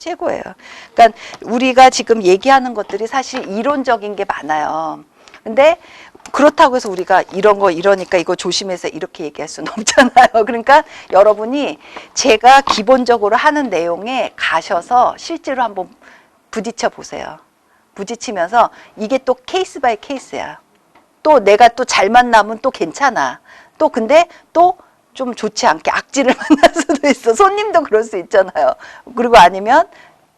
최고예요. 그러니까 우리가 지금 얘기하는 것들이 사실 이론적인 게 많아요. 근데 그렇다고 해서 우리가 이런 거 이러니까 이거 조심해서 이렇게 얘기할 수는 없잖아요. 그러니까 여러분이 제가 기본적으로 하는 내용에 가셔서 실제로 한번 부딪혀 보세요. 부딪히면서 이게 또 케이스 바이 케이스야. 또 내가 또 잘 만나면 또 괜찮아. 또 근데 또 좀 좋지 않게 악질을 만날 수도 있어. 손님도 그럴 수 있잖아요. 그리고 아니면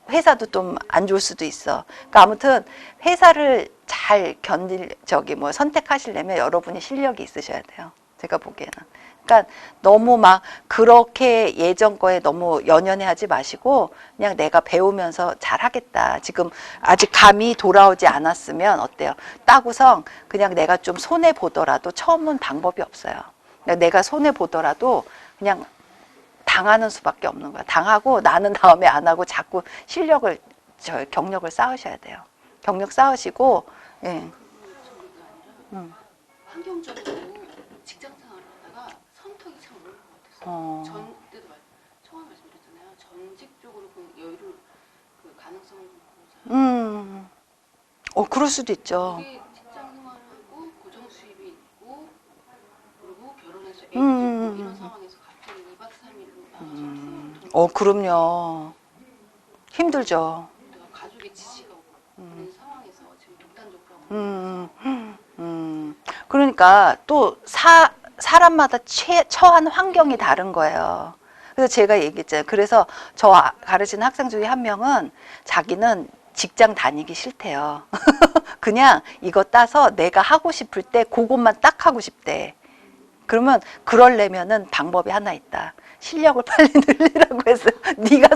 회사도 좀 안 좋을 수도 있어. 그러니까 아무튼 회사를 잘 선택하시려면 여러분이 실력이 있으셔야 돼요. 제가 보기에는. 그러니까 너무 막 그렇게 예전 거에 너무 연연해 하지 마시고 그냥 내가 배우면서 잘하겠다. 지금 아직 감이 돌아오지 않았으면 어때요? 따구성 그냥 내가 좀 손해 보더라도 처음은 방법이 없어요. 내가 손해 보더라도 그냥 당하는 수밖에 없는 거야. 당하고 나는 다음에 안 하고 자꾸 경력을 쌓으셔야 돼요. 경력 쌓으시고, 예. 환경적으로 직장 생활을 하다가 선택이 참 어려운 것 같았어요. 때도 처음 말씀드렸잖아요. 전직적으로 그 여유를 그 가능성을 보자. 그럴 수도 있죠. 이게 직장 생활하고 고정 수입이 있고 그리고 결혼해서 애기 있고 이런 상황에서 갑자기 2박 3일로 나가서 그럼요. 힘들죠. 내가 가족의 지시가 오고 그런 상황에서 지금 독단적으로 하고 그러니까 또 사람마다 처한 환경이 다른 거예요. 그래서 제가 얘기했잖아요. 그래서 저 가르치는 학생 중에 한 명은 자기는 직장 다니기 싫대요. 그냥 이거 따서 내가 하고 싶을 때 그것만 딱 하고 싶대. 그러면 그러려면은 방법이 하나 있다. 실력을 빨리 늘리라고 했어요. 네가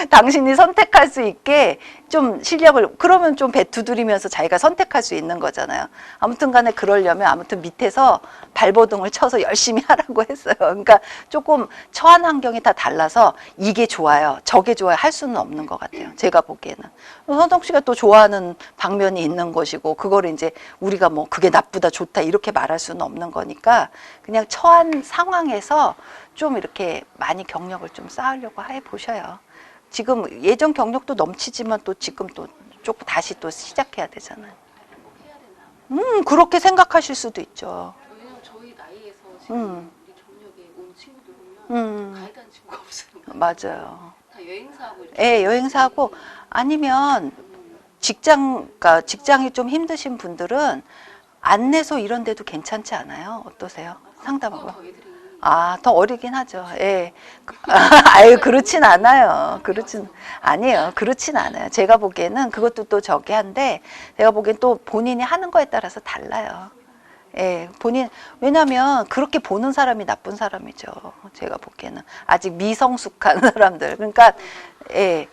당신이 선택할 수 있게 좀 실력을, 그러면 좀 배 두드리면서 자기가 선택할 수 있는 거잖아요. 아무튼 간에 그러려면 아무튼 밑에서 발버둥을 쳐서 열심히 하라고 했어요. 그러니까 조금 처한 환경이 다 달라서 이게 좋아요, 저게 좋아요 할 수는 없는 것 같아요. 제가 보기에는. 선동 씨가 또 좋아하는 방면이 있는 것이고, 그거를 이제 우리가 뭐 그게 나쁘다 좋다 이렇게 말할 수는 없는 거니까 그냥 처한 상황에서 좀 이렇게 많이 경력을 좀 쌓으려고 해보셔요. 지금 예전 경력도 넘치지만 또 지금 또 조금 다시 또 시작해야 되잖아요. 해야 되나? 그렇게 생각하실 수도 있죠. 왜냐면 저희 나이에서 지금 우리 경력에 온 친구들 보면 가이드한 친구가 없어요. 맞아요. 다 여행사하고 이렇게. 예, 여행사하고 아니면 그러니까 직장이 좀 힘드신 분들은 안내소 이런 데도 괜찮지 않아요? 어떠세요? 상담하고. 더 애들이 더 어리긴 하죠. 예. 아유, 그렇진 않아요. 아니에요. 그렇진 않아요. 제가 보기에는 그것도 또 저기 한데, 제가 보기엔 또 본인이 하는 거에 따라서 달라요. 예, 왜냐면 그렇게 보는 사람이 나쁜 사람이죠. 제가 보기에는. 아직 미성숙한 사람들. 그러니까, 예.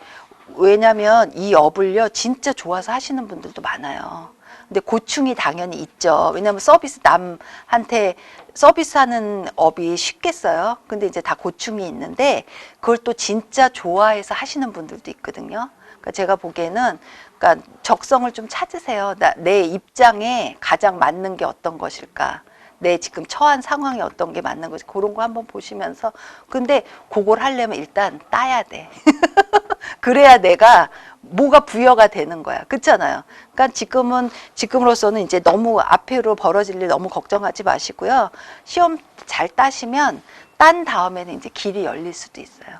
왜냐면 이 업을요, 진짜 좋아서 하시는 분들도 많아요. 근데 고충이 당연히 있죠. 왜냐면 남한테 서비스하는 업이 쉽겠어요. 근데 이제 다 고충이 있는데 그걸 또 진짜 좋아해서 하시는 분들도 있거든요. 그러니까 제가 보기에는 그러니까 적성을 좀 찾으세요. 내 입장에 가장 맞는 게 어떤 것일까? 내 지금 처한 상황에 어떤 게 맞는 것이, 그런 거 한번 보시면서. 근데 그걸 하려면 일단 따야 돼. 그래야 내가 뭐가 부여가 되는 거야. 그렇잖아요. 그러니까 지금으로서는 이제 너무 앞으로 벌어질 일 너무 걱정하지 마시고요. 시험 잘 따시면 딴 다음에는 이제 길이 열릴 수도 있어요.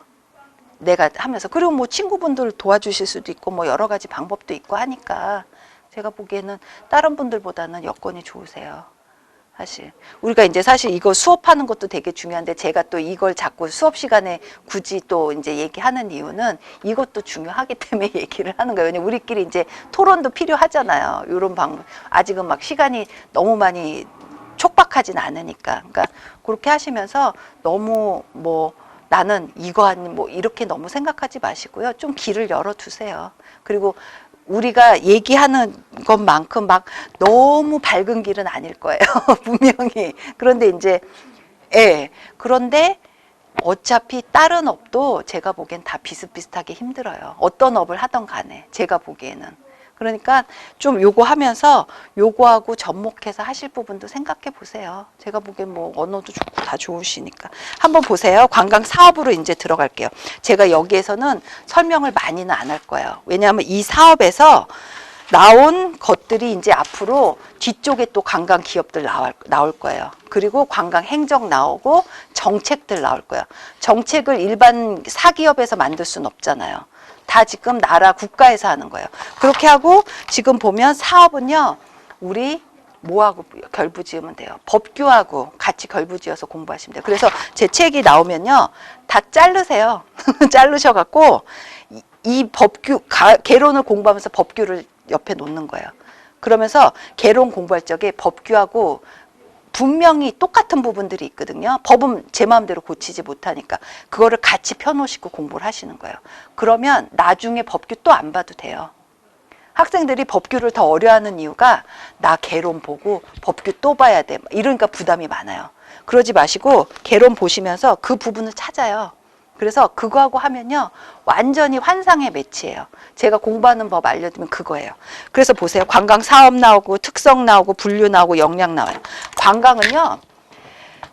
내가 하면서. 그리고 뭐 친구분들 도와주실 수도 있고 뭐 여러 가지 방법도 있고 하니까 제가 보기에는 다른 분들보다는 여건이 좋으세요. 우리가 이제 사실 이거 수업하는 것도 되게 중요한데, 제가 또 이걸 자꾸 수업 시간에 굳이 또 이제 얘기하는 이유는 이것도 중요하기 때문에 얘기를 하는 거예요. 왜냐면 우리끼리 이제 토론도 필요하잖아요. 이런 방법. 아직은 막 시간이 너무 많이 촉박하진 않으니까. 그러니까 그렇게 하시면서 너무 뭐 나는 뭐 이렇게 너무 생각하지 마시고요. 좀 길을 열어두세요. 그리고 우리가 얘기하는 것만큼 막 너무 밝은 길은 아닐 거예요. 분명히. 그런데 이제, 예. 그런데 어차피 다른 업도 제가 보기엔 다 비슷비슷하게 힘들어요. 어떤 업을 하던 간에. 제가 보기에는. 그러니까 좀 요거 하면서 요거하고 접목해서 하실 부분도 생각해 보세요. 제가 보기엔 뭐 언어도 좋고 다 좋으시니까. 한번 보세요. 관광 사업으로 이제 들어갈게요. 제가 여기에서는 설명을 많이는 안 할 거예요. 왜냐하면 이 사업에서 나온 것들이 이제 앞으로 뒤쪽에 또 관광 기업들 나올 거예요. 그리고 관광 행정 나오고 정책들 나올 거예요. 정책을 일반 사기업에서 만들 수는 없잖아요. 다 지금 나라 국가에서 하는 거예요. 그렇게 하고 지금 보면 사업은요, 우리 뭐하고 결부지으면 돼요. 법규하고 같이 결부지어서 공부하시면 돼요. 그래서 제 책이 나오면요, 다 자르세요. 자르셔갖고 이 법규, 개론을 공부하면서 법규를 옆에 놓는 거예요. 그러면서 개론 공부할 적에 법규하고 분명히 똑같은 부분들이 있거든요. 법은 제 마음대로 고치지 못하니까 그거를 같이 펴놓으시고 공부를 하시는 거예요. 그러면 나중에 법규 또 안 봐도 돼요. 학생들이 법규를 더 어려워하는 이유가 나 개론 보고 법규 또 봐야 돼. 이러니까 부담이 많아요. 그러지 마시고 개론 보시면서 그 부분을 찾아요. 그래서 그거하고 하면요, 완전히 환상의 매치예요. 제가 공부하는 법 알려드리면 그거예요. 그래서 보세요. 관광 사업 나오고 특성 나오고 분류 나오고 역량 나와요. 관광은요,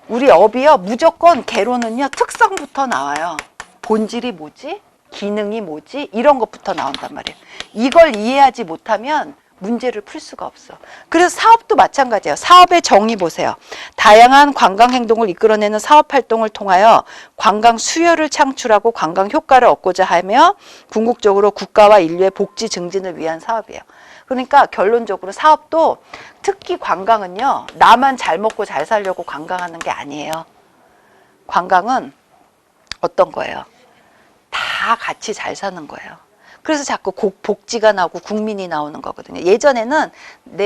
우리 업이요, 무조건 개론은요, 특성부터 나와요. 본질이 뭐지? 기능이 뭐지? 이런 것부터 나온단 말이에요. 이걸 이해하지 못하면 문제를 풀 수가 없어. 그래서 사업도 마찬가지예요. 사업의 정의 보세요. 다양한 관광 행동을 이끌어내는 사업 활동을 통하여 관광 수요를 창출하고 관광 효과를 얻고자 하며 궁극적으로 국가와 인류의 복지 증진을 위한 사업이에요. 그러니까 결론적으로 사업도, 특히 관광은요, 나만 잘 먹고 잘 살려고 관광하는 게 아니에요. 관광은 어떤 거예요? 다 같이 잘 사는 거예요. 그래서 자꾸 복지가 나오고 국민이 나오는 거거든요. 예전에는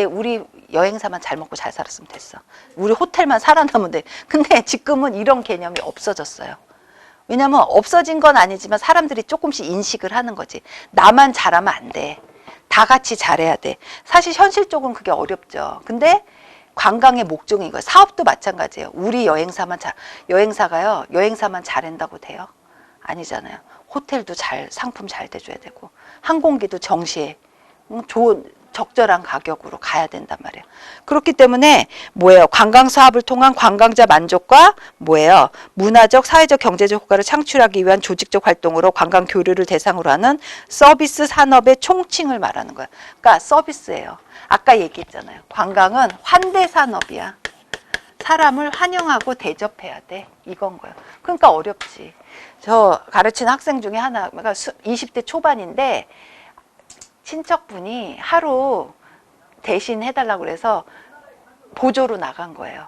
우리 여행사만 잘 먹고 잘 살았으면 됐어. 우리 호텔만 살아남으면 돼. 근데 지금은 이런 개념이 없어졌어요. 왜냐면 없어진 건 아니지만 사람들이 조금씩 인식을 하는 거지. 나만 잘하면 안 돼. 다 같이 잘해야 돼. 사실 현실적으로는 그게 어렵죠. 근데 관광의 목적인 거예요. 사업도 마찬가지예요. 우리 여행사가요, 여행사만 잘한다고 돼요? 아니잖아요. 호텔도 상품 잘 대줘야 되고, 항공기도 정시에 좋은 적절한 가격으로 가야 된단 말이에요. 그렇기 때문에 뭐예요? 관광 사업을 통한 관광자 만족과 뭐예요? 문화적, 사회적, 경제적 효과를 창출하기 위한 조직적 활동으로 관광 교류를 대상으로 하는 서비스 산업의 총칭을 말하는 거예요. 그러니까 서비스예요. 아까 얘기했잖아요. 관광은 환대 산업이야. 사람을 환영하고 대접해야 돼. 이건 거예요. 그러니까 어렵지. 저 가르치는 학생 중에 하나가 20대 초반인데 친척분이 하루 대신 해달라고 그래서 보조로 나간 거예요.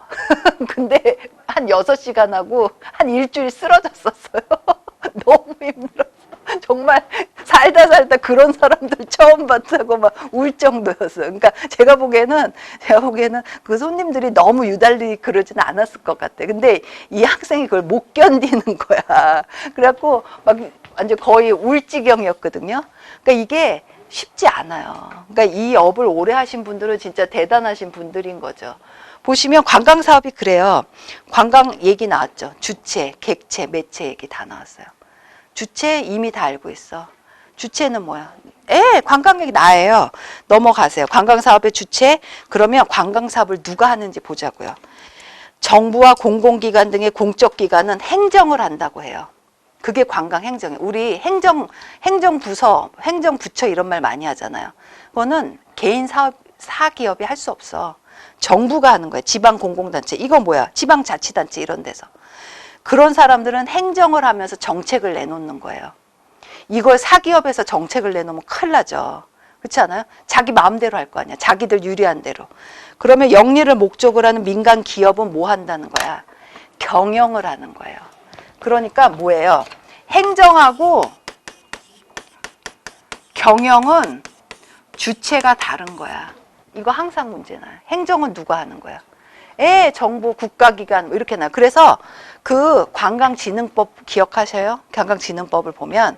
근데 한 6시간 하고 한 일주일 쓰러졌었어요. 너무 힘들었어. 정말 살다 그런 사람들 처음 봤다고 막 울 정도였어요. 그러니까 제가 보기에는 그 손님들이 너무 유달리 그러지는 않았을 것 같아. 근데 이 학생이 그걸 못 견디는 거야. 그래갖고 막 완전 거의 울 지경이었거든요. 그러니까 이게 쉽지 않아요. 그러니까 이 업을 오래 하신 분들은 진짜 대단하신 분들인 거죠. 보시면 관광 사업이 그래요. 관광 얘기 나왔죠. 주체, 객체, 매체 얘기 다 나왔어요. 주체 이미 다 알고 있어. 주체는 뭐야? 관광객이 나예요. 넘어가세요. 관광 사업의 주체, 그러면 관광 사업을 누가 하는지 보자고요. 정부와 공공기관 등의 공적 기관은 행정을 한다고 해요. 그게 관광 행정이에요. 우리 행정부서, 행정부처 이런 말 많이 하잖아요. 그거는 개인 사기업이 할 수 없어. 정부가 하는 거예요. 지방 공공단체. 이건 뭐야? 지방자치단체 이런 데서. 그런 사람들은 행정을 하면서 정책을 내놓는 거예요. 이걸 사기업에서 정책을 내놓으면 큰일 나죠. 그렇지 않아요? 자기 마음대로 할 거 아니야. 자기들 유리한 대로. 그러면 영리를 목적으로 하는 민간 기업은 뭐 한다는 거야? 경영을 하는 거예요. 그러니까 뭐예요? 행정하고 경영은 주체가 다른 거야. 이거 항상 문제나요. 행정은 누가 하는 거야? 정부, 국가기관 뭐 이렇게 나요. 그래서 그 관광진흥법 기억하셔요? 관광진흥법을 보면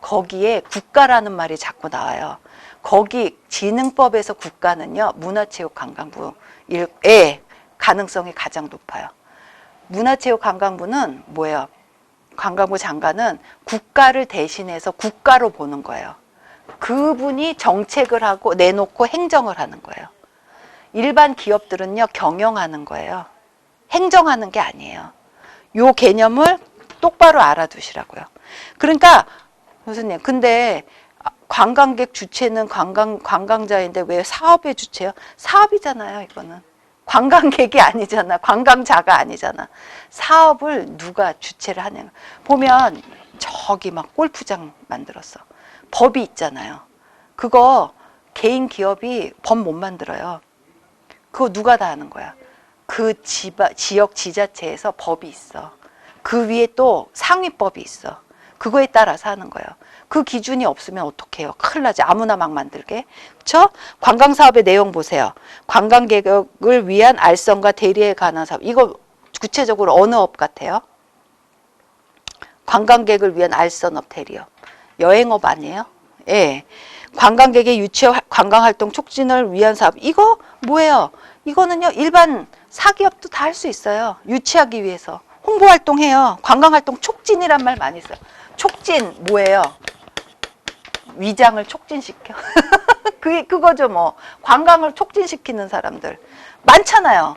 거기에 국가라는 말이 자꾸 나와요. 거기 진흥법에서 국가는요, 문화체육관광부의 가능성이 가장 높아요. 문화체육관광부는 뭐예요? 관광부 장관은 국가를 대신해서 국가로 보는 거예요. 그분이 정책을 하고 내놓고 행정을 하는 거예요. 일반 기업들은요, 경영하는 거예요. 행정하는 게 아니에요. 요 개념을 똑바로 알아두시라고요. 그러니까 교수님, 근데 관광객 주체는 관광자인데 왜 사업의 주체요? 사업이잖아요, 이거는. 관광객이 아니잖아. 관광자가 아니잖아. 사업을 누가 주체를 하냐. 보면 저기 막 골프장 만들었어. 법이 있잖아요. 그거 개인 기업이 법 못 만들어요. 그거 누가 다 하는 거야? 그 지역 지자체에서 법이 있어. 그 위에 또 상위법이 있어. 그거에 따라서 하는 거예요. 그 기준이 없으면 어떡해요? 큰일 나지. 아무나 막 만들게. 그렇죠? 관광사업의 내용 보세요. 관광객을 위한 알선과 대리에 관한 사업. 이거 구체적으로 어느 업 같아요? 관광객을 위한 알선업, 대리업. 여행업 아니에요? 예. 관광객의 유치 관광활동 촉진을 위한 사업. 이거 뭐예요? 이거는요, 일반 사기업도 다 할 수 있어요. 유치하기 위해서. 홍보활동 해요. 관광활동 촉진이란 말 많이 써요. 촉진 뭐예요? 위장을 촉진시켜. 그거죠 뭐. 관광을 촉진시키는 사람들 많잖아요.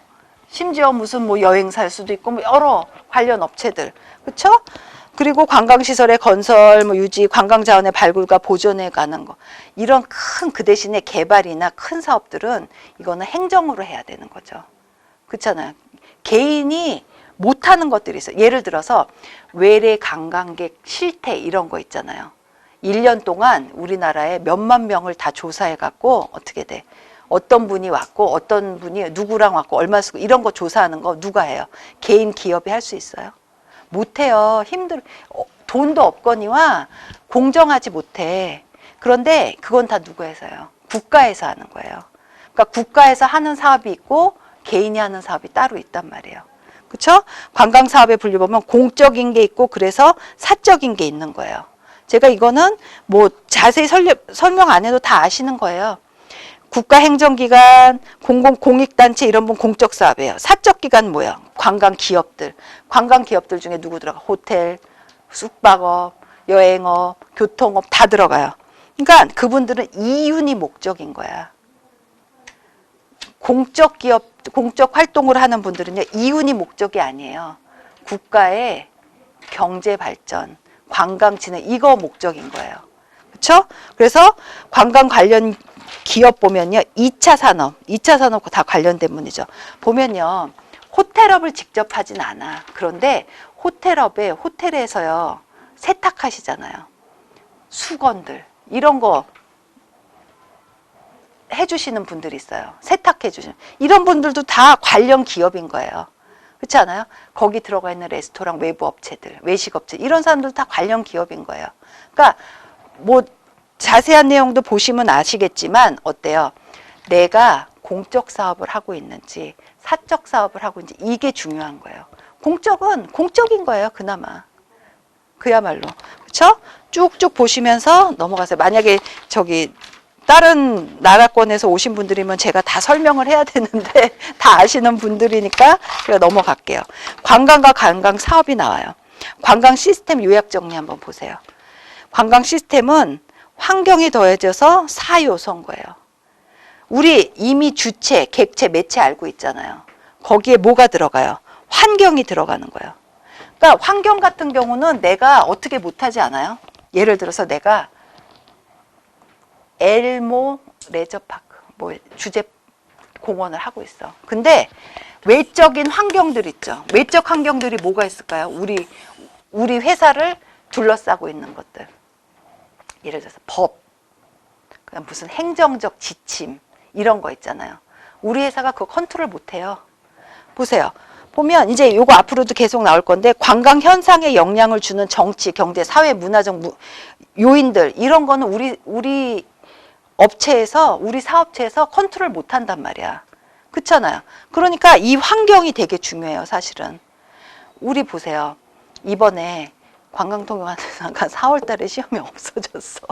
심지어 무슨 뭐 여행사일 수도 있고 뭐 여러 관련 업체들. 그렇죠? 그리고 관광시설의 건설, 뭐 유지, 관광자원의 발굴과 보존에 관한 거. 이런 큰 그 대신에 개발이나 큰 사업들은 이거는 행정으로 해야 되는 거죠. 그렇잖아요. 개인이 못하는 것들이 있어요. 예를 들어서 외래 관광객 실태 이런 거 있잖아요. 1년 동안 우리나라에 몇만 명을 다 조사해갖고 어떻게 돼? 어떤 분이 왔고 어떤 분이 누구랑 왔고 얼마 쓰고 이런 거 조사하는 거 누가 해요? 개인 기업이 할 수 있어요? 못해요. 돈도 없거니와 공정하지 못해. 그런데 그건 다 누구에서요? 국가에서 하는 거예요. 그러니까 국가에서 하는 사업이 있고 개인이 하는 사업이 따로 있단 말이에요. 그렇죠? 관광 사업에 분류보면 공적인 게 있고 그래서 사적인 게 있는 거예요. 제가 이거는 뭐 자세히 설명 안 해도 다 아시는 거예요. 국가행정기관, 공익단체 이런 분 공적 사업이에요. 사적기관 뭐예요? 관광기업들. 관광기업들 중에 누구 들어가? 호텔, 숙박업, 여행업, 교통업 다 들어가요. 그러니까 그분들은 이윤이 목적인 거야. 공적 기업, 공적 활동을 하는 분들은요, 이윤이 목적이 아니에요. 국가의 경제 발전, 관광 진흥, 이거 목적인 거예요. 그렇죠? 그래서 관광 관련 기업 보면요, 2차 산업과 다 관련된 분이죠. 보면요, 호텔업을 직접 하진 않아. 그런데 호텔에서요, 세탁하시잖아요. 수건들, 이런 거 해주시는 분들이 있어요. 세탁해주시는. 이런 분들도 다 관련 기업인 거예요. 그렇지 않아요? 거기 들어가 있는 레스토랑 외부 업체들, 외식업체, 이런 사람들도 다 관련 기업인 거예요. 그러니까 뭐 자세한 내용도 보시면 아시겠지만 어때요? 내가 공적 사업을 하고 있는지 사적 사업을 하고 있는지 이게 중요한 거예요. 공적은 공적인 거예요. 그야말로. 그렇죠? 쭉쭉 보시면서 넘어가세요. 만약에 저기 다른 나라권에서 오신 분들이면 제가 다 설명을 해야 되는데 다 아시는 분들이니까 제가 넘어갈게요. 관광과 관광 사업이 나와요. 관광 시스템 요약 정리 한번 보세요. 관광 시스템은 환경이 더해져서 4요소인 거예요. 우리 이미 주체, 객체, 매체 알고 있잖아요. 거기에 뭐가 들어가요? 환경이 들어가는 거예요. 그러니까 환경 같은 경우는 내가 어떻게 못하지 않아요? 예를 들어서 내가 엘모 레저파크, 뭐 주제 공원을 하고 있어. 근데 외적인 환경들 있죠. 외적 환경들이 뭐가 있을까요? 우리 회사를 둘러싸고 있는 것들. 예를 들어서 법, 그냥 무슨 행정적 지침 이런 거 있잖아요. 우리 회사가 그거 컨트롤 못해요. 보세요. 보면 이제 요거 앞으로도 계속 나올 건데 관광 현상에 영향을 주는 정치, 경제, 사회, 문화적 요인들 이런 거는 우리 업체에서 우리 사업체에서 컨트롤 못 한단 말이야. 그렇잖아요. 그러니까 이 환경이 되게 중요해요, 사실은. 우리 보세요. 이번에 관광통역원사가 4월 달에 시험이 없어졌어.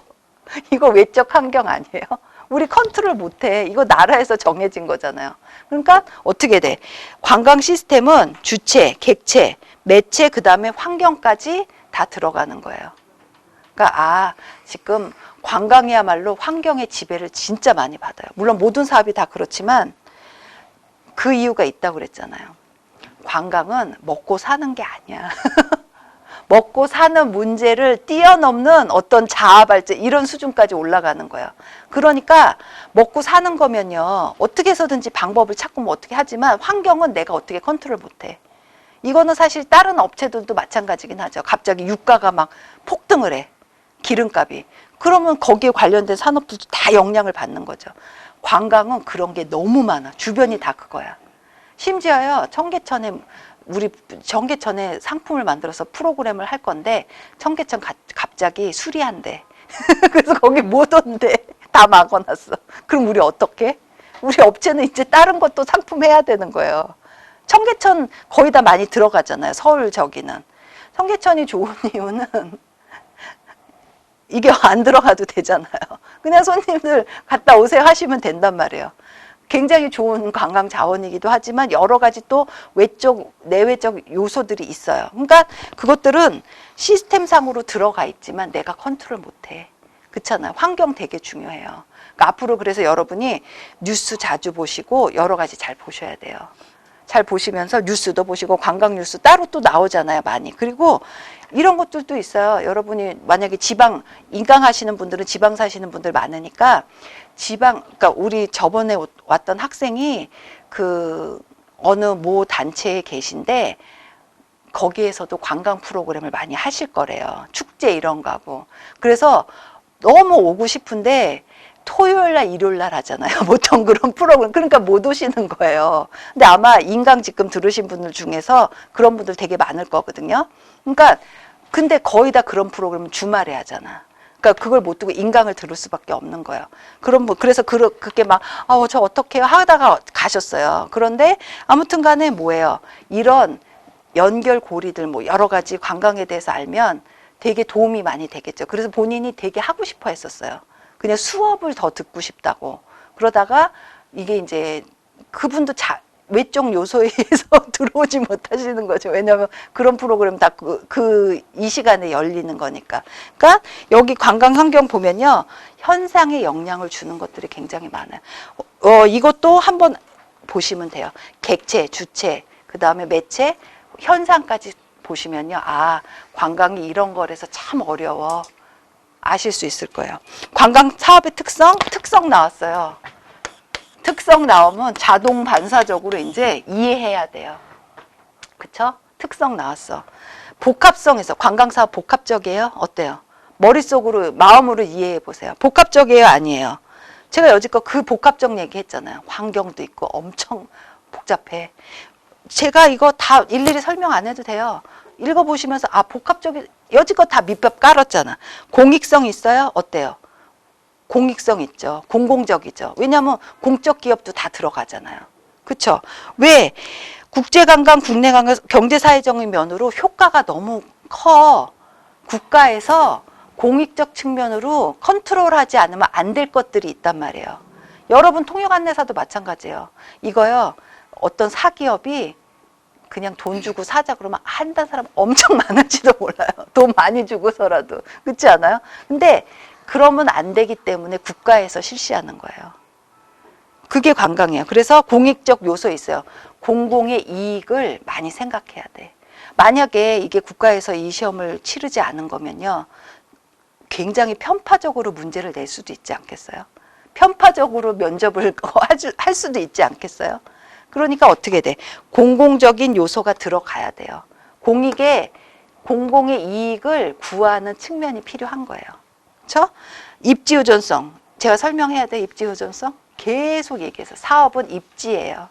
이거 외적 환경 아니에요? 우리 컨트롤 못 해. 이거 나라에서 정해진 거잖아요. 그러니까 어떻게 돼? 관광 시스템은 주체, 객체, 매체, 그다음에 환경까지 다 들어가는 거예요. 그러니까 지금 관광이야말로 환경의 지배를 진짜 많이 받아요. 물론 모든 사업이 다 그렇지만 그 이유가 있다고 그랬잖아요. 관광은 먹고 사는 게 아니야. 먹고 사는 문제를 뛰어넘는 어떤 자아 발전 이런 수준까지 올라가는 거예요. 그러니까 먹고 사는 거면요. 어떻게 해서든지 방법을 찾고 뭐 어떻게 하지만 환경은 내가 어떻게 컨트롤 못해. 이거는 사실 다른 업체들도 마찬가지긴 하죠. 갑자기 유가가 막 폭등을 해. 기름값이. 그러면 거기에 관련된 산업들도 다 영향을 받는 거죠. 관광은 그런 게 너무 많아. 주변이 다 그거야. 심지어요. 우리 청계천에 상품을 만들어서 프로그램을 할 건데 청계천 갑자기 수리한대. 그래서 거기 못 온대. 다 막아놨어. 그럼 우리 어떡해? 우리 업체는 이제 다른 것도 상품해야 되는 거예요. 청계천 거의 다 많이 들어가잖아요. 서울 저기는. 청계천이 좋은 이유는 이게 안 들어가도 되잖아요. 그냥 손님들 갔다 오세요 하시면 된단 말이에요. 굉장히 좋은 관광 자원이기도 하지만 여러 가지 또 외적, 내외적 요소들이 있어요. 그러니까 그것들은 시스템상으로 들어가 있지만 내가 컨트롤 못해. 그렇잖아요. 환경 되게 중요해요. 그러니까 앞으로 그래서 여러분이 뉴스 자주 보시고 여러 가지 잘 보셔야 돼요. 잘 보시면서 뉴스도 보시고 관광 뉴스 따로 또 나오잖아요. 많이. 그리고 이런 것들도 있어요. 여러분이 만약에 인강 하시는 분들은 지방 사시는 분들 많으니까 그러니까 우리 저번에 왔던 학생이 그 어느 모 단체에 계신데 거기에서도 관광 프로그램을 많이 하실 거래요. 축제 이런 거 하고. 그래서 너무 오고 싶은데 토요일 날, 일요일 날 하잖아요. 보통 그런 프로그램. 그러니까 못 오시는 거예요. 근데 아마 인강 지금 들으신 분들 중에서 그런 분들 되게 많을 거거든요. 그러니까 근데 거의 다 그런 프로그램은 주말에 하잖아. 그러니까 그걸 못 두고 인강을 들을 수밖에 없는 거예요. 그래서 그게 막 저 어떻게 해요 하다가 가셨어요. 그런데 아무튼 간에 뭐예요? 이런 연결고리들 뭐 여러 가지 관광에 대해서 알면 되게 도움이 많이 되겠죠. 그래서 본인이 되게 하고 싶어 했었어요. 그냥 수업을 더 듣고 싶다고. 그러다가 이게 이제 그분도 외적 요소에 의해서 들어오지 못하시는 거죠. 왜냐하면 그런 프로그램 다 이 시간에 열리는 거니까. 그러니까 여기 관광 환경 보면요. 현상에 영향을 주는 것들이 굉장히 많아요. 이것도 한번 보시면 돼요. 객체, 주체, 그 다음에 매체, 현상까지 보시면요. 아, 관광이 이런 거라서 참 어려워. 아실 수 있을 거예요. 관광 사업의 특성 나왔어요. 특성 나오면 자동 반사적으로 이제 이해해야 돼요. 그쵸? 특성 나왔어. 복합성에서 관광 사업 복합적이에요? 어때요? 머릿속으로, 마음으로 이해해 보세요. 복합적이에요? 아니에요? 제가 여지껏 그 복합적 얘기 했잖아요. 환경도 있고 엄청 복잡해. 제가 이거 다 일일이 설명 안 해도 돼요. 읽어보시면서 여지껏 다 밑밥 깔았잖아. 공익성 있어요? 어때요? 공익성 있죠. 공공적이죠. 왜냐하면 공적 기업도 다 들어가잖아요. 그렇죠? 왜? 국제관광, 국내관광, 경제사회적인 면으로 효과가 너무 커. 국가에서 공익적 측면으로 컨트롤하지 않으면 안 될 것들이 있단 말이에요. 여러분 통역안내사도 마찬가지예요. 이거요. 어떤 사기업이 그냥 돈 주고 사자 그러면 한다는 사람 엄청 많을지도 몰라요. 돈 많이 주고서라도. 그렇지 않아요? 근데 그러면 안 되기 때문에 국가에서 실시하는 거예요. 그게 관광이에요. 그래서 공익적 요소 있어요. 공공의 이익을 많이 생각해야 돼. 만약에 이게 국가에서 이 시험을 치르지 않은 거면요. 굉장히 편파적으로 문제를 낼 수도 있지 않겠어요? 편파적으로 면접을 할 수도 있지 않겠어요? 그러니까 어떻게 돼? 공공적인 요소가 들어가야 돼요. 공공의 이익을 구하는 측면이 필요한 거예요. 그렇죠? 입지의존성. 제가 설명해야 돼. 입지의존성. 계속 얘기해서 사업은 입지예요.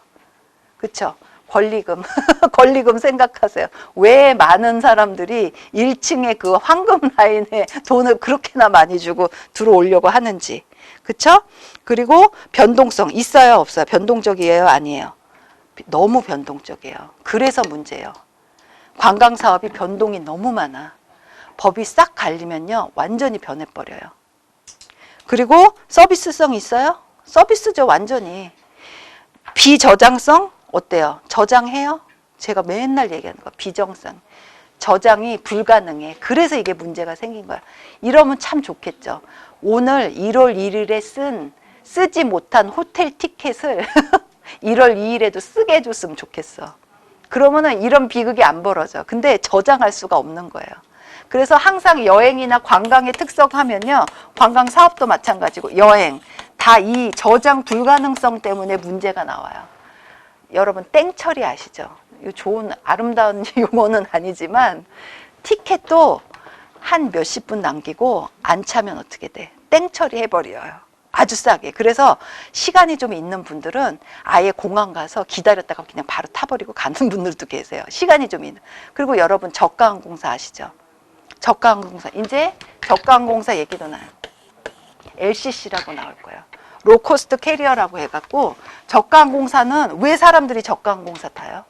그렇죠? 권리금. 권리금 생각하세요. 왜 많은 사람들이 1층에 그 황금 라인에 돈을 그렇게나 많이 주고 들어오려고 하는지. 그렇죠? 그리고 변동성 있어요, 없어요? 변동적이에요, 아니에요? 너무 변동적이에요. 그래서 문제예요. 관광 사업이 변동이 너무 많아. 법이 싹 갈리면요. 완전히 변해버려요. 그리고 서비스성 있어요? 서비스죠. 완전히. 비저장성? 어때요? 저장해요? 제가 맨날 얘기하는 거. 비정상. 저장이 불가능해. 그래서 이게 문제가 생긴 거야. 이러면 참 좋겠죠. 오늘 1월 1일에 쓰지 못한 호텔 티켓을 1월 2일에도 쓰게 해줬으면 좋겠어. 그러면은 이런 비극이 안 벌어져. 근데 저장할 수가 없는 거예요. 그래서 항상 여행이나 관광의 특성하면요, 관광 사업도 마찬가지고 여행 다 이 저장 불가능성 때문에 문제가 나와요. 여러분 땡처리 아시죠? 이 좋은 아름다운 용어는 아니지만 티켓도 한 몇십 분 남기고 안 차면 어떻게 돼? 땡처리 해버려요. 아주 싸게. 그래서 시간이 좀 있는 분들은 아예 공항 가서 기다렸다가 그냥 바로 타버리고 가는 분들도 계세요. 시간이 좀 있는. 그리고 여러분 저가항공사 아시죠? 저가항공사. 이제 저가항공사 얘기도 나요. LCC라고 나올 거예요. 로코스트 캐리어라고 해갖고 저가항공사는 왜 사람들이 저가항공사 타요?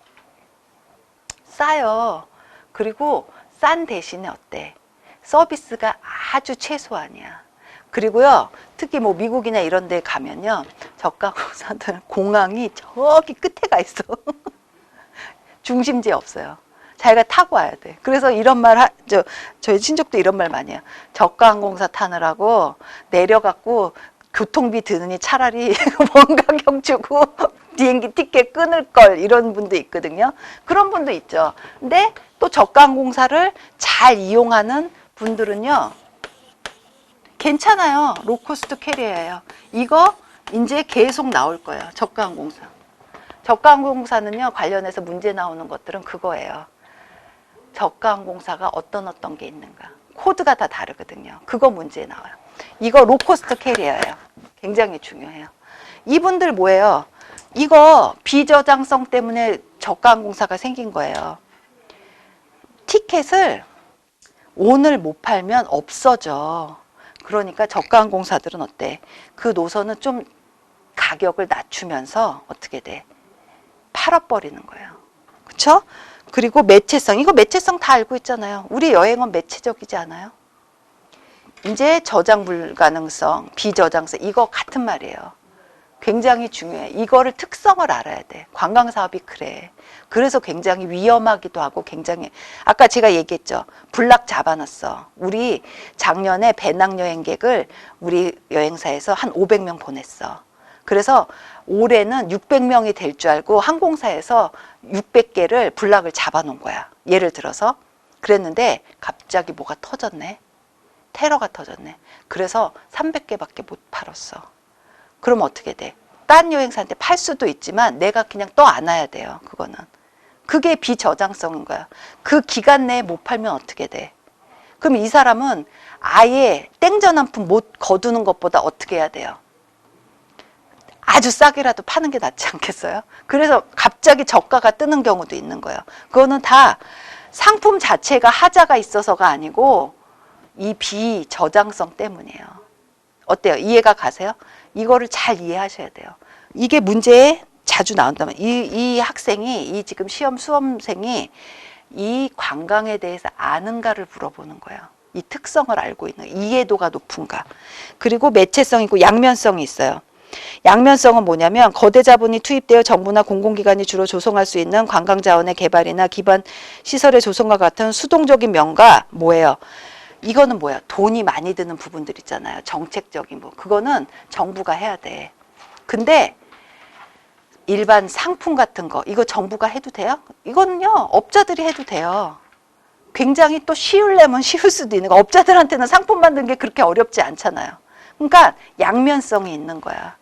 싸요. 그리고 싼 대신에 어때? 서비스가 아주 최소한이야. 그리고요, 특히 뭐 미국이나 이런 데 가면요, 저가항공사들 공항이 저기 끝에 가 있어. 중심지에 없어요. 자기가 타고 와야 돼. 그래서 이런 말, 저희 친척도 이런 말 많이 해요. 저가항공사 타느라고 내려갖고 교통비 드느니 차라리 먼 가격 주고 비행기 티켓 끊을 걸, 이런 분도 있거든요. 그런 분도 있죠. 근데 또 저가항공사를 잘 이용하는 분들은요, 괜찮아요. 로코스트 캐리어예요. 이거 이제 계속 나올 거예요. 저가항공사. 저가항공사는요, 관련해서 문제 나오는 것들은 그거예요. 저가항공사가 어떤 게 있는가. 코드가 다 다르거든요. 그거 문제 나와요. 이거 로코스트 캐리어예요. 굉장히 중요해요. 이분들 뭐예요? 이거 비저장성 때문에 저가항공사가 생긴 거예요. 티켓을 오늘 못 팔면 없어져. 그러니까 저가항공사들은 어때? 그 노선은 좀 가격을 낮추면서 어떻게 돼? 팔아버리는 거예요. 그쵸? 그리고 매체성. 이거 매체성 다 알고 있잖아요. 우리 여행은 매체적이지 않아요? 이제 저장 불가능성, 비저장성, 이거 같은 말이에요. 굉장히 중요해. 이거를 특성을 알아야 돼. 관광사업이 그래. 그래서 굉장히 위험하기도 하고 굉장히, 아까 제가 얘기했죠. 블락 잡아놨어. 우리 작년에 배낭여행객을 우리 여행사에서 한 500명 보냈어. 그래서 올해는 600명이 될 줄 알고 항공사에서 600개를 블락을 잡아놓은 거야. 예를 들어서. 그랬는데 갑자기 뭐가 터졌네. 테러가 터졌네. 그래서 300개밖에 못 팔았어. 그럼 어떻게 돼? 딴 여행사한테 팔 수도 있지만 내가 그냥 또 안아야 돼요. 그거는. 그게 비저장성인 거야. 그 기간 내에 못 팔면 어떻게 돼? 그럼 이 사람은 아예 땡전 한 푼 못 거두는 것보다 어떻게 해야 돼요? 아주 싸게라도 파는 게 낫지 않겠어요? 그래서 갑자기 저가가 뜨는 경우도 있는 거예요. 그거는 다 상품 자체가 하자가 있어서가 아니고 이 비저장성 때문이에요. 어때요? 이해가 가세요? 이거를 잘 이해하셔야 돼요. 이게 문제에 자주 나온다면 이 학생이, 이 지금 시험 수험생이 이 관광에 대해서 아는가를 물어보는 거예요. 이 특성을 알고 있는, 이해도가 높은가. 그리고 매체성이 있고 양면성이 있어요. 양면성은 뭐냐면 거대 자본이 투입되어 정부나 공공기관이 주로 조성할 수 있는 관광자원의 개발이나 기반 시설의 조성과 같은 수동적인 면과 뭐예요? 이거는 뭐야? 돈이 많이 드는 부분들 있잖아요. 정책적인 뭐. 그거는 정부가 해야 돼. 근데 일반 상품 같은 거, 이거 정부가 해도 돼요? 이거는요, 업자들이 해도 돼요. 굉장히 또 쉬우려면 쉬울 수도 있는 거. 업자들한테는 상품 만드는 게 그렇게 어렵지 않잖아요. 그러니까 양면성이 있는 거야.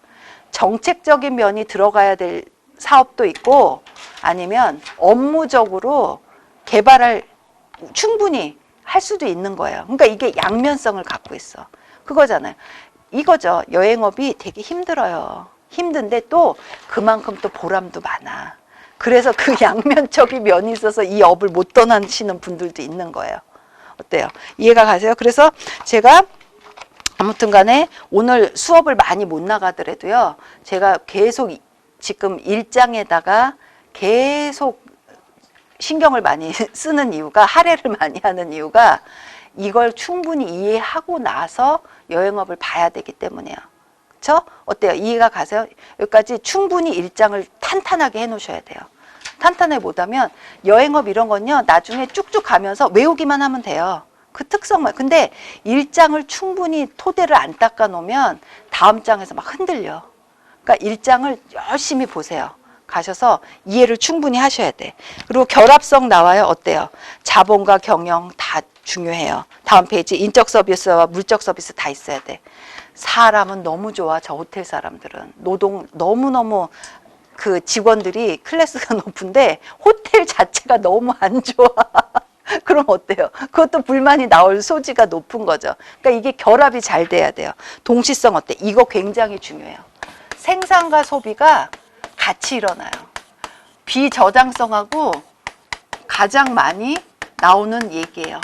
정책적인 면이 들어가야 될 사업도 있고 아니면 업무적으로 개발을 충분히 할 수도 있는 거예요. 그러니까 이게 양면성을 갖고 있어. 그거잖아요. 이거죠. 여행업이 되게 힘들어요. 힘든데 또 그만큼 또 보람도 많아. 그래서 그 양면적인 면이 있어서 이 업을 못 떠나시는 분들도 있는 거예요. 어때요? 이해가 가세요? 그래서 제가 아무튼 간에 오늘 수업을 많이 못 나가더라도요. 제가 계속 지금 일장에다가 계속 신경을 많이 쓰는 이유가, 할애를 많이 하는 이유가 이걸 충분히 이해하고 나서 여행업을 봐야 되기 때문이에요. 그렇죠? 어때요? 이해가 가세요? 여기까지 충분히 일장을 탄탄하게 해 놓으셔야 돼요. 탄탄해 못하면 여행업 이런 건요 나중에 쭉쭉 가면서 외우기만 하면 돼요. 그 특성만. 근데 1장을 충분히 토대를 안 닦아 놓으면 다음 장에서 막 흔들려. 그러니까 1장을 열심히 보세요. 가셔서 이해를 충분히 하셔야 돼. 그리고 결합성 나와요. 어때요? 자본과 경영 다 중요해요. 다음 페이지 인적 서비스와 물적 서비스 다 있어야 돼. 사람은 너무 좋아. 저 호텔 사람들은. 노동 너무너무 그 직원들이 클래스가 높은데 호텔 자체가 너무 안 좋아. 그럼 어때요? 그것도 불만이 나올 소지가 높은 거죠. 그러니까 이게 결합이 잘 돼야 돼요. 동시성 어때? 이거 굉장히 중요해요. 생산과 소비가 같이 일어나요. 비저장성하고 가장 많이 나오는 얘기예요.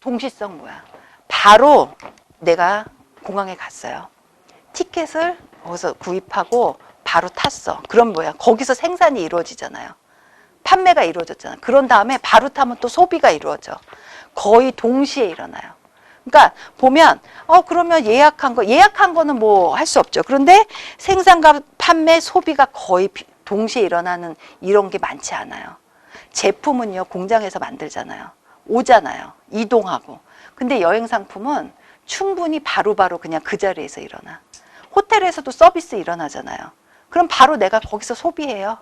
동시성 뭐야? 바로 내가 공항에 갔어요. 티켓을 거기서 구입하고 바로 탔어. 그럼 뭐야? 거기서 생산이 이루어지잖아요. 판매가 이루어졌잖아요. 그런 다음에 바로 타면 또 소비가 이루어져. 거의 동시에 일어나요. 그러니까 보면 그러면 예약한 거는 뭐 할 수 없죠. 그런데 생산과 판매, 소비가 거의 동시에 일어나는 이런 게 많지 않아요. 제품은요 공장에서 만들잖아요. 오잖아요. 이동하고. 근데 여행 상품은 충분히 바로바로 그냥 그 자리에서 일어나. 호텔에서도 서비스 일어나잖아요. 그럼 바로 내가 거기서 소비해요.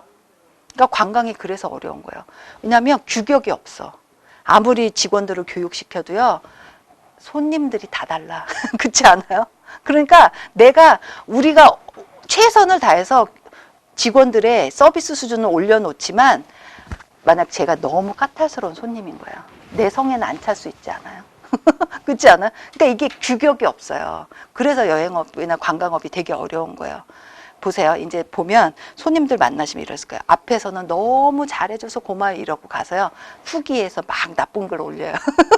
그러니까 관광이 그래서 어려운 거예요. 왜냐하면 규격이 없어. 아무리 직원들을 교육시켜도요. 손님들이 다 달라. 그렇지 않아요? 그러니까 우리가 최선을 다해서 직원들의 서비스 수준을 올려놓지만 만약 제가 너무 까탈스러운 손님인 거예요. 내 성에는 안 찰 수 있지 않아요? 그렇지 않아요? 그러니까 이게 규격이 없어요. 그래서 여행업이나 관광업이 되게 어려운 거예요. 보세요. 이제 보면 손님들 만나시면 이랬을 거예요. 앞에서는 너무 잘해줘서 고마워 이러고 가서요. 후기에서 막 나쁜 글 올려요.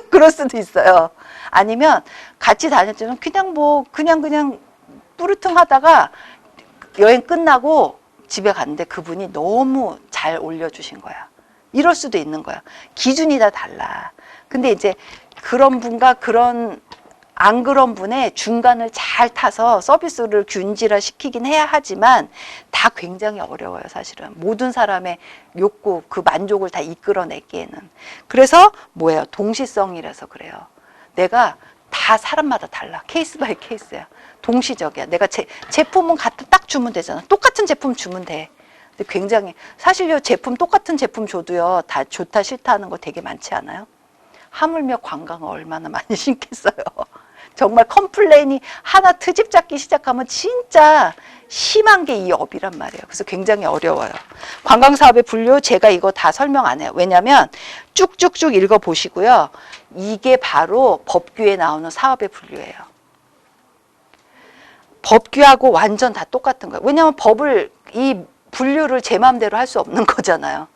그럴 수도 있어요. 아니면 같이 다녔지만 그냥 뿌르퉁하다가 여행 끝나고 집에 갔는데 그분이 너무 잘 올려주신 거야. 이럴 수도 있는 거야. 기준이 다 달라. 근데 이제 그런 분과 안 그런 분의 중간을 잘 타서 서비스를 균질화 시키긴 해야 하지만 다 굉장히 어려워요, 사실은. 모든 사람의 욕구, 그 만족을 다 이끌어내기에는. 그래서 뭐예요? 동시성이라서 그래요. 내가 다 사람마다 달라. 케이스 바이 케이스야. 동시적이야. 내가 제품은 딱 주면 되잖아. 똑같은 제품 주면 돼. 근데 굉장히, 사실요, 똑같은 제품 줘도요, 다 좋다 싫다 하는 거 되게 많지 않아요? 하물며 관광을 얼마나 많이 신겠어요. 정말 컴플레인이 하나 트집 잡기 시작하면 진짜 심한 게 이 업이란 말이에요. 그래서 굉장히 어려워요. 관광사업의 분류 제가 이거 다 설명 안 해요. 왜냐하면 쭉쭉쭉 읽어보시고요. 이게 바로 법규에 나오는 사업의 분류예요. 법규하고 완전 다 똑같은 거예요. 왜냐하면 이 분류를 제 마음대로 할 수 없는 거잖아요.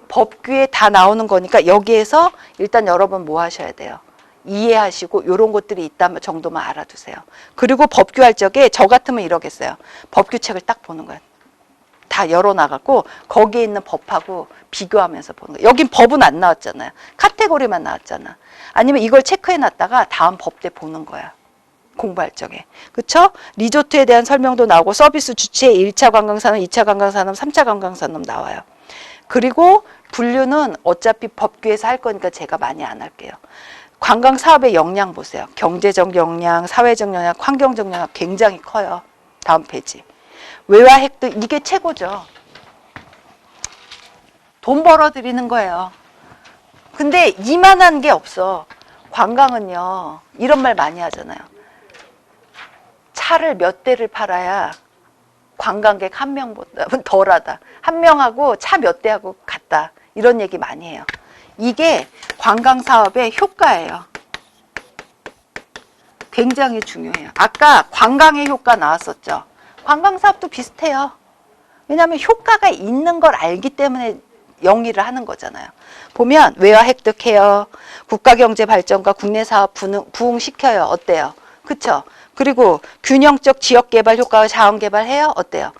법규에 다 나오는 거니까 여기에서 일단 여러분 뭐 하셔야 돼요? 이해하시고 이런 것들이 있다는 정도만 알아두세요. 그리고 법규할 적에 저 같으면 이러겠어요. 법규책을 딱 보는 거예요. 다 열어놔갖고 거기에 있는 법하고 비교하면서 보는 거예요. 여긴 법은 안 나왔잖아요. 카테고리만 나왔잖아. 아니면 이걸 체크해놨다가 다음 법 때 보는 거야. 공부할 적에. 그쵸? 리조트에 대한 설명도 나오고 서비스 주체 1차 관광산업, 2차 관광산업, 3차 관광산업 나와요. 그리고 분류는 어차피 법규에서 할 거니까 제가 많이 안 할게요. 관광 사업의 역량 보세요. 경제적 역량, 사회적 역량, 환경적 역량 굉장히 커요. 다음 페이지. 외화 획득 이게 최고죠. 돈 벌어들이는 거예요. 근데 이만한 게 없어. 관광은요. 이런 말 많이 하잖아요. 차를 몇 대를 팔아야 관광객 한 명보다 덜하다. 한 명하고 차 몇 대하고 같다. 이런 얘기 많이 해요. 이게 관광사업의 효과예요. 굉장히 중요해요. 아까 관광의 효과 나왔었죠. 관광사업도 비슷해요. 왜냐하면 효과가 있는 걸 알기 때문에 영위를 하는 거잖아요. 보면 외화 획득해요. 국가경제 발전과 국내 사업 부흥시켜요. 어때요? 그쵸? 그리고 균형적 지역개발 효과와 자원개발해요. 어때요?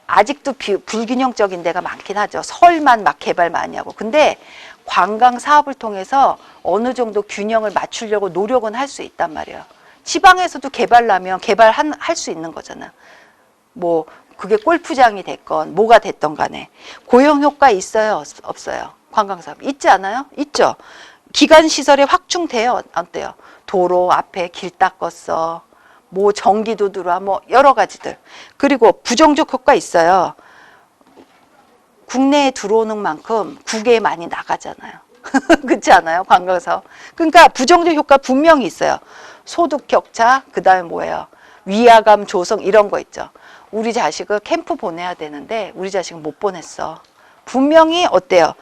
아직도 불균형적인 데가 많긴 하죠. 서울만 막 개발 많이 하고. 근데 관광 사업을 통해서 어느 정도 균형을 맞추려고 노력은 할 수 있단 말이에요. 지방에서도 개발하면 할 수 있는 거잖아요. 뭐 그게 골프장이 됐건 뭐가 됐던 간에 고용 효과 있어요, 없어요? 관광사업 있지 않아요? 있죠. 기관 시설에 확충돼요, 어때요? 도로 앞에 길 닦았어, 뭐 전기도 들어와, 뭐 여러 가지들. 그리고 부정적 효과 있어요. 국내에 들어오는 만큼 국외에 많이 나가잖아요. 그렇지 않아요? 관광사업. 그러니까 부정적 효과 분명히 있어요. 소득 격차, 그 다음에 뭐예요? 위화감 조성 이런 거 있죠. 우리 자식을 캠프 보내야 되는데 우리 자식은 못 보냈어. 분명히 어때요?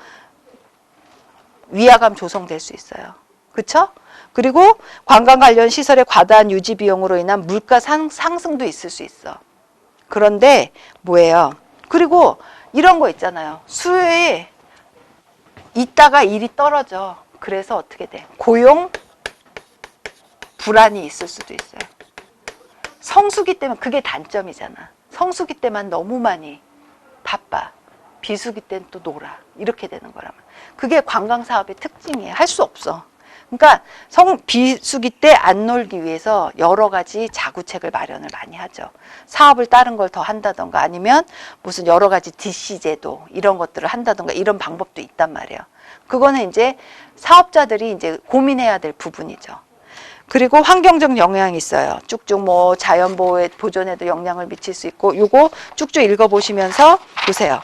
위화감 조성될 수 있어요. 그렇죠? 그리고 관광 관련 시설의 과다한 유지 비용으로 인한 물가 상승도 있을 수 있어. 그런데 뭐예요? 그리고 이런 거 있잖아요. 수요에 있다가 일이 떨어져. 그래서 어떻게 돼? 고용 불안이 있을 수도 있어요. 성수기 때면 그게 단점이잖아. 성수기 때만 너무 많이 바빠. 비수기 때는 또 놀아. 이렇게 되는 거라면. 그게 관광사업의 특징이에요. 할 수 없어. 그러니까 비수기 때 안 놀기 위해서 여러 가지 자구책을 마련을 많이 하죠. 사업을 다른 걸 더 한다던가 아니면 무슨 여러 가지 DC 제도 이런 것들을 한다던가 이런 방법도 있단 말이에요. 그거는 이제 사업자들이 이제 고민해야 될 부분이죠. 그리고 환경적 영향이 있어요. 쭉쭉 뭐 자연보호에 보존에도 영향을 미칠 수 있고 요거 쭉쭉 읽어보시면서 보세요.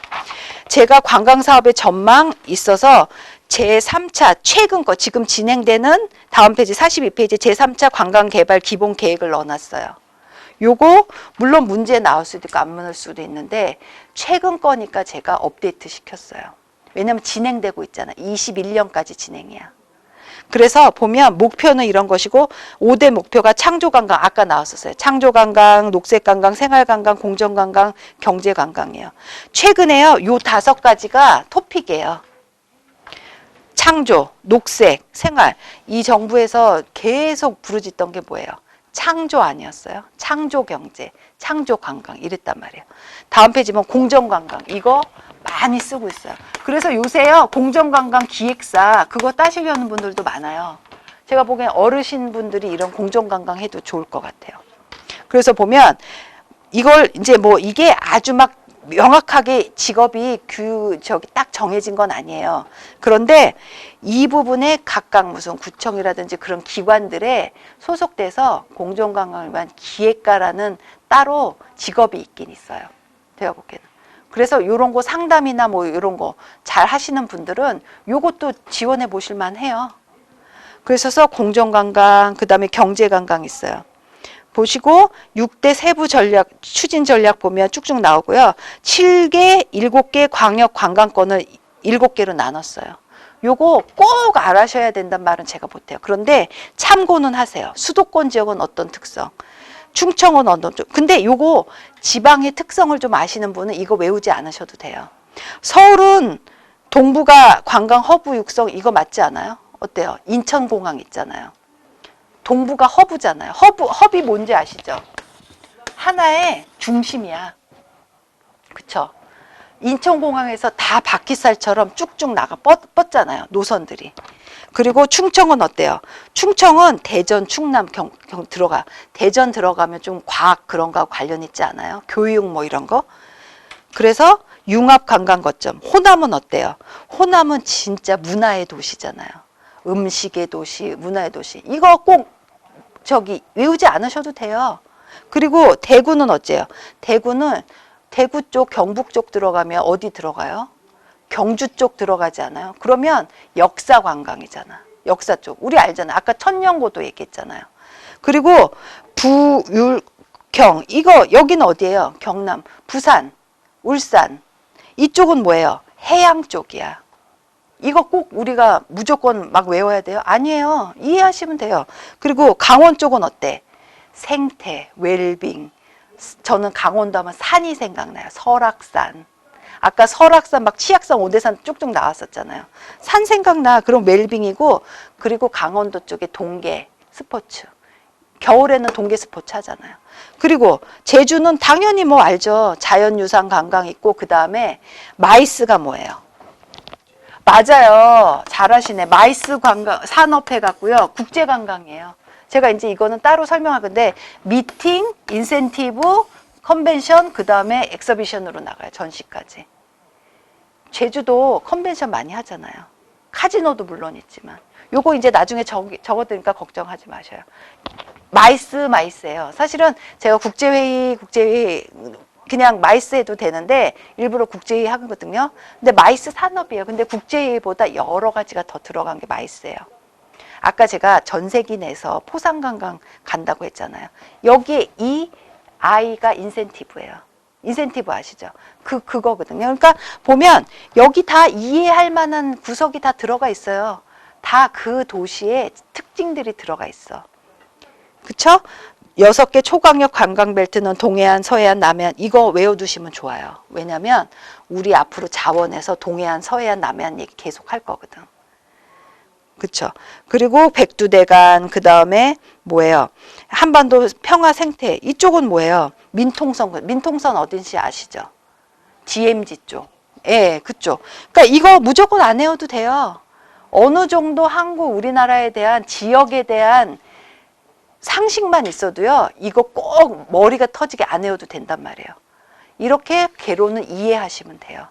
제가 관광사업의 전망 있어서 제3차 최근 거 지금 진행되는 다음 페이지 42페이지 제3차 관광개발 기본 계획을 넣어놨어요. 요거 물론 문제 나올 수도 있고 안 나올 수도 있는데 최근 거니까 제가 업데이트 시켰어요. 왜냐면 진행되고 있잖아. 21년까지 진행이야. 그래서 보면 목표는 이런 것이고 5대 목표가 창조관광 아까 나왔었어요. 창조관광, 녹색관광, 생활관광, 공정관광, 경제관광이에요. 최근에요. 요 5가지가 토픽이에요. 창조, 녹색, 생활. 이 정부에서 계속 부르짖던 게 뭐예요? 창조 아니었어요? 창조경제, 창조관광 이랬단 말이에요. 다음 페이지 보면 공정관광 이거 많이 쓰고 있어요. 그래서 요새요 공정관광 기획사 그거 따시려는 분들도 많아요. 제가 보기엔 어르신 분들이 이런 공정관광 해도 좋을 것 같아요. 그래서 보면 이걸 이제 뭐 이게 아주 막 명확하게 직업이 딱 정해진 건 아니에요. 그런데 이 부분에 각각 무슨 구청이라든지 그런 기관들에 소속돼서 공정관광을 위한 기획가라는 따로 직업이 있긴 있어요. 제가 보기에는. 그래서 이런 거 상담이나 뭐 이런 거 잘 하시는 분들은 요것도 지원해 보실 만해요. 그래서 공정관광, 그 다음에 경제관광 있어요. 보시고 6대 세부 전략, 추진 전략 보면 쭉쭉 나오고요. 7개, 7개 광역 관광권을 7개로 나눴어요. 요거 꼭 알아셔야 된단 말은 제가 못해요. 그런데 참고는 하세요. 수도권 지역은 어떤 특성, 충청은 어떤 쪽. 근데 요거 지방의 특성을 좀 아시는 분은 이거 외우지 않으셔도 돼요. 서울은 동부가 관광 허브 육성 이거 맞지 않아요? 어때요? 인천공항 있잖아요. 동부가 허브잖아요. 허브이 뭔지 아시죠? 하나의 중심이야. 그쵸? 인천공항에서 다 바퀴살처럼 쭉쭉 나가 뻗잖아요. 노선들이. 그리고 충청은 어때요? 충청은 대전, 충남, 들어가. 대전 들어가면 좀 과학 그런 거 관련 있지 않아요? 교육 뭐 이런 거. 그래서 융합 관광 거점. 호남은 어때요? 호남은 진짜 문화의 도시잖아요. 음식의 도시, 문화의 도시. 이거 꼭 외우지 않으셔도 돼요. 그리고 대구는 어째요? 대구는 대구 쪽, 경북 쪽 들어가면 어디 들어가요? 경주 쪽 들어가지 않아요? 그러면 역사 관광이잖아. 역사 쪽. 우리 알잖아. 아까 천년고도 얘기했잖아요. 그리고 부율경. 이거 여기는 어디예요? 경남, 부산, 울산. 이쪽은 뭐예요? 해양 쪽이야. 이거 꼭 우리가 무조건 막 외워야 돼요? 아니에요. 이해하시면 돼요. 그리고 강원 쪽은 어때? 생태, 웰빙. 저는 강원도 하면 산이 생각나요. 설악산. 아까 설악산 막 치악산, 오대산 쭉쭉 나왔었잖아요. 산 생각나. 그럼 웰빙이고, 그리고 강원도 쪽에 동계, 스포츠. 겨울에는 동계 스포츠 하잖아요. 그리고 제주는 당연히 뭐 알죠. 자연유산 관광 있고, 그 다음에 마이스가 뭐예요? 맞아요. 잘하시네. 마이스 관광, 산업해 갖고요. 국제 관광이에요. 제가 이제 이거는 따로 설명할 건데, 미팅, 인센티브, 컨벤션, 그 다음에 엑서비션으로 나가요. 전시까지. 제주도 컨벤션 많이 하잖아요. 카지노도 물론 있지만. 요거 이제 나중에 적어드리니까 걱정하지 마셔요. 마이스예요. 사실은 제가 국제회의 그냥 마이스 해도 되는데 일부러 국제회의 하거든요. 근데 마이스 산업이에요. 근데 국제회의보다 여러 가지가 더 들어간 게 마이스예요. 아까 제가 전세기 내서 포상관광 간다고 했잖아요. 여기에 이 I가 인센티브예요. 인센티브 아시죠? 그거거든요. 그러니까 보면 여기 다 이해할 만한 구석이 다 들어가 있어요. 다 그 도시의 특징들이 들어가 있어. 그쵸? 6개 초강력 관광벨트는 동해안, 서해안, 남해안. 이거 외워두시면 좋아요. 왜냐면 우리 앞으로 자원에서 동해안, 서해안, 남해안 얘기 계속 할 거거든. 그쵸? 그리고 백두대간, 그 다음에 뭐예요? 한반도 평화 생태. 이쪽은 뭐예요? 민통선 어딘지 아시죠? DMZ 쪽. 예, 그쪽. 그러니까 이거 무조건 안 외워도 돼요. 어느 정도 한국, 우리나라에 대한 지역에 대한 상식만 있어도요, 이거 꼭 머리가 터지게 안 외워도 된단 말이에요. 이렇게 개론은 이해하시면 돼요.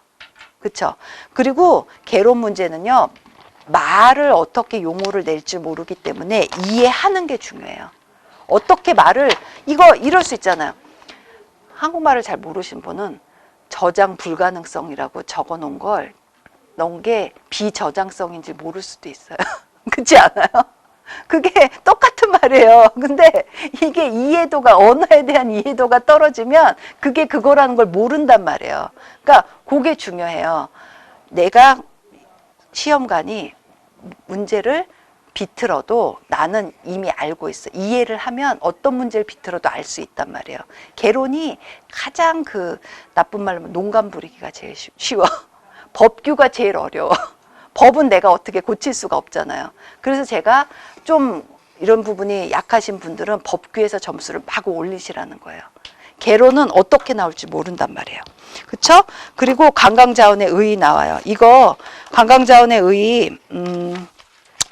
그쵸? 그리고 개론 문제는요, 말을 어떻게 용어를 낼지 모르기 때문에 이해하는 게 중요해요. 어떻게 말을, 이럴 수 있잖아요. 한국말을 잘 모르신 분은 저장 불가능성이라고 적어 놓은 게 비저장성인지 모를 수도 있어요. 그렇지 않아요? 그게 똑같은 말이에요. 근데 이게 이해도가, 언어에 대한 이해도가 떨어지면 그게 그거라는 걸 모른단 말이에요. 그러니까 그게 중요해요. 내가 시험관이 문제를 비틀어도 나는 이미 알고 있어. 이해를 하면 어떤 문제를 비틀어도 알 수 있단 말이에요. 개론이 가장 나쁜 말로 하면 농간 부리기가 제일 쉬워. 법규가 제일 어려워. 법은 내가 어떻게 고칠 수가 없잖아요. 그래서 제가 좀 이런 부분이 약하신 분들은 법규에서 점수를 막 올리시라는 거예요. 개론은 어떻게 나올지 모른단 말이에요. 그렇죠? 그리고 관광자원의 의의 나와요. 이거 관광자원의 의의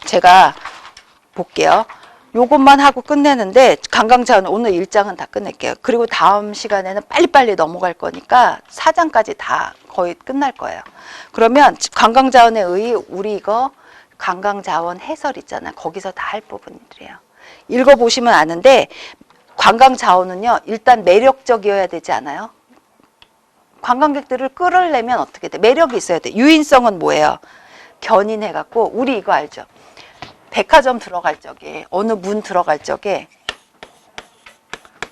제가 볼게요. 요것만 하고 끝내는데 관광자원 오늘 일장은 다 끝낼게요. 그리고 다음 시간에는 빨리빨리 넘어갈 거니까 4장까지 다 거의 끝날 거예요. 그러면 관광자원의 의의 우리 이거 관광자원 해설 있잖아요. 거기서 다 할 부분들이에요. 읽어보시면 아는데 관광자원은요. 일단 매력적이어야 되지 않아요? 관광객들을 끌으려면 어떻게 돼? 매력이 있어야 돼. 유인성은 뭐예요? 견인해갖고 우리 이거 알죠? 백화점 들어갈 적에 어느 문 들어갈 적에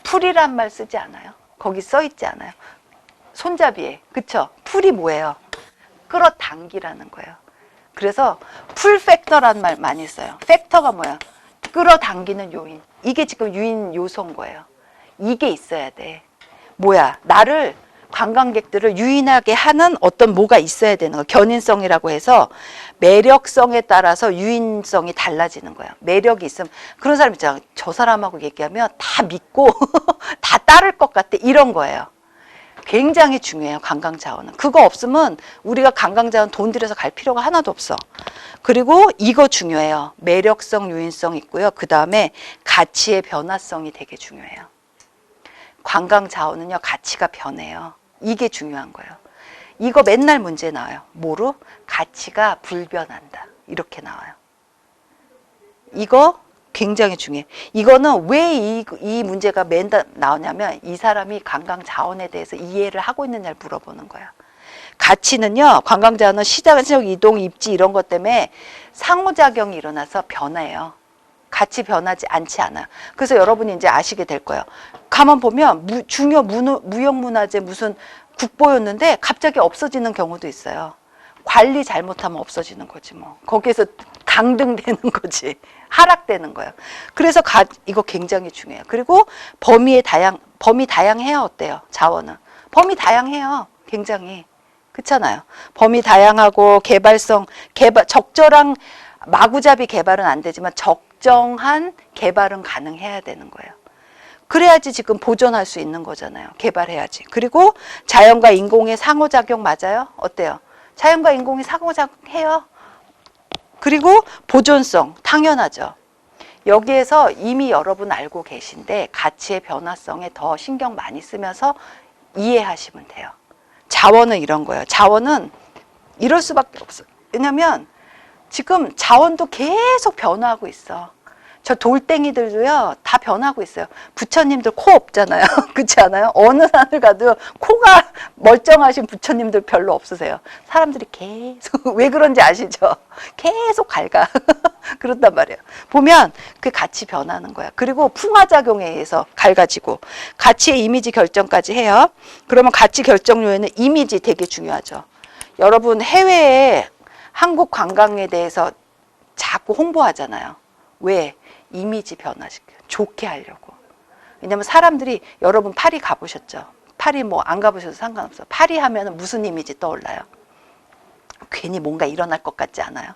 풀이란 말 쓰지 않아요? 거기 써 있지 않아요? 손잡이에. 그쵸? 풀이 뭐예요? 끌어당기라는 거예요. 그래서 풀 팩터란 말 많이 써요. 팩터가 뭐야? 끌어당기는 요인. 이게 지금 유인 요소인 거예요. 이게 있어야 돼. 뭐야? 나를 관광객들을 유인하게 하는 어떤 뭐가 있어야 되는 거예요. 견인성이라고 해서 매력성에 따라서 유인성이 달라지는 거예요. 매력이 있으면 그런 사람 있잖아요. 저 사람하고 얘기하면 다 믿고 다 따를 것 같아. 이런 거예요. 굉장히 중요해요. 관광자원은. 그거 없으면 우리가 관광자원 돈 들여서 갈 필요가 하나도 없어. 그리고 이거 중요해요. 매력성, 유인성 있고요. 그 다음에 가치의 변화성이 되게 중요해요. 관광자원은요. 가치가 변해요. 이게 중요한 거예요. 이거 맨날 문제 나와요. 뭐로? 가치가 불변한다. 이렇게 나와요. 이거 굉장히 중요해. 이거는 왜 이 문제가 맨날 나오냐면 이 사람이 관광자원에 대해서 이해를 하고 있느냐를 물어보는 거야. 가치는요. 관광자원은 시장적 이동, 입지 이런 것 때문에 상호작용이 일어나서 변해요. 같이 변하지 않지 않아요. 그래서 여러분이 이제 아시게 될 거예요. 가만 보면 중요 무형문화재 무슨 국보였는데 갑자기 없어지는 경우도 있어요. 관리 잘못하면 없어지는 거지 뭐. 거기에서 강등되는 거지. 하락되는 거예요. 그래서 이거 굉장히 중요해요. 그리고 범위 다양해요. 어때요? 자원은. 범위 다양해요. 굉장히. 그렇잖아요. 범위 다양하고 적절한 마구잡이 개발은 안 되지만 적정한 개발은 가능해야 되는 거예요. 그래야지 지금 보존할 수 있는 거잖아요. 개발해야지. 그리고 자연과 인공의 상호작용 맞아요? 어때요? 자연과 인공이 상호작용해요. 그리고 보존성 당연하죠. 여기에서 이미 여러분 알고 계신데 가치의 변화성에 더 신경 많이 쓰면서 이해하시면 돼요. 자원은 이런 거예요. 자원은 이럴 수밖에 없어요. 왜냐면 지금 자원도 계속 변화하고 있어. 저 돌덩이들도요 다 변하고 있어요. 부처님들 코 없잖아요. 그렇지 않아요? 어느 산을 가도 코가 멀쩡하신 부처님들 별로 없으세요. 사람들이 계속 왜 그런지 아시죠? 계속 갉아. 그렇단 말이에요. 보면 그 같이 변하는 거야. 그리고 풍화작용에 의해서 갉아지고 가치의 이미지 결정까지 해요. 그러면 가치 결정 요인은 이미지 되게 중요하죠. 여러분 해외에 한국 관광에 대해서 자꾸 홍보하잖아요. 왜? 이미지 변화시켜요. 좋게 하려고. 왜냐면 사람들이 여러분 파리 가보셨죠? 파리 뭐 안 가보셔도 상관없어요. 파리 하면 무슨 이미지 떠올라요? 괜히 뭔가 일어날 것 같지 않아요?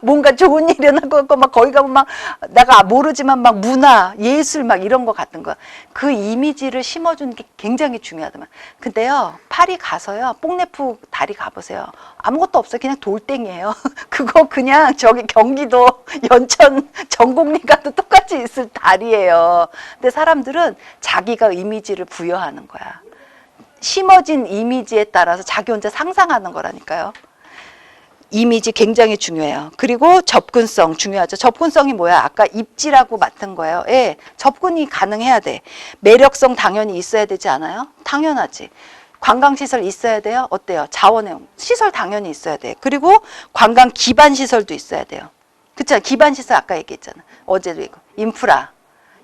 뭔가 좋은 일이 일어날 것 같고 막 거기 가면 막 내가 모르지만 막 문화, 예술 막 이런 거 같은 거. 그 이미지를 심어주는 게 굉장히 중요하더만. 근데요, 파리 가서요, 뽕네프 다리 가보세요. 아무것도 없어요. 그냥 돌덩이에요. 그거 그냥 저기 경기도 연천 전곡리 가도 똑같이 있을 다리예요. 근데 사람들은 자기가 이미지를 부여하는 거야. 심어진 이미지에 따라서 자기 혼자 상상하는 거라니까요. 이미지 굉장히 중요해요. 그리고 접근성 중요하죠. 접근성이 뭐야? 아까 입지라고 맡은 거예요. 예, 접근이 가능해야 돼. 매력성 당연히 있어야 되지 않아요? 당연하지. 관광시설 있어야 돼요? 어때요? 자원의 시설 당연히 있어야 돼. 그리고 관광 기반 시설도 있어야 돼요. 그렇잖아. 기반 시설 아까 얘기했잖아. 어제도 이거 인프라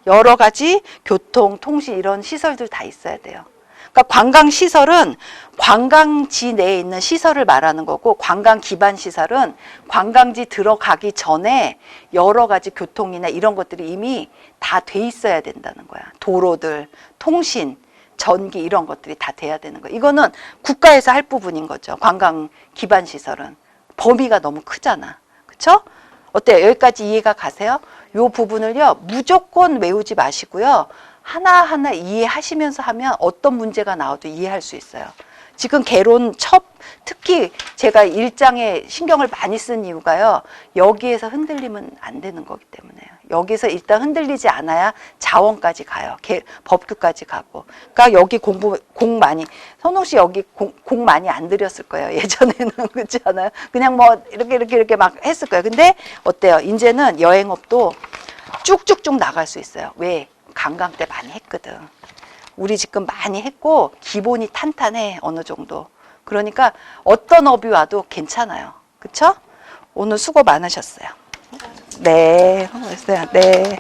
여러 가지 교통, 통신 이런 시설들 다 있어야 돼요. 그러니까 관광시설은 관광지 내에 있는 시설을 말하는 거고 관광 기반 시설은 관광지 들어가기 전에 여러 가지 교통이나 이런 것들이 이미 다 돼 있어야 된다는 거야. 도로들, 통신, 전기 이런 것들이 다 돼야 되는 거야. 이거는 국가에서 할 부분인 거죠. 관광 기반 시설은. 범위가 너무 크잖아. 그렇죠? 어때요? 여기까지 이해가 가세요? 요 부분을요. 무조건 외우지 마시고요. 하나하나 이해하시면서 하면 어떤 문제가 나와도 이해할 수 있어요. 지금 개론 특히 제가 일장에 신경을 많이 쓴 이유가요. 여기에서 흔들리면 안 되는 거기 때문에요. 여기서 일단 흔들리지 않아야 자원까지 가요. 법규까지 가고. 그러니까 여기 공 많이, 선홍 씨 여기 공 많이 안 들였을 거예요. 예전에는 그렇지 않아요? 그냥 뭐 이렇게 막 했을 거예요. 근데 어때요? 이제는 여행업도 쭉쭉쭉 나갈 수 있어요. 왜? 관광 때 많이 했거든. 우리 지금 많이 했고 기본이 탄탄해 어느 정도. 그러니까 어떤 업이 와도 괜찮아요. 그쵸? 오늘 수고 많으셨어요. 네, 고맙어요. 네.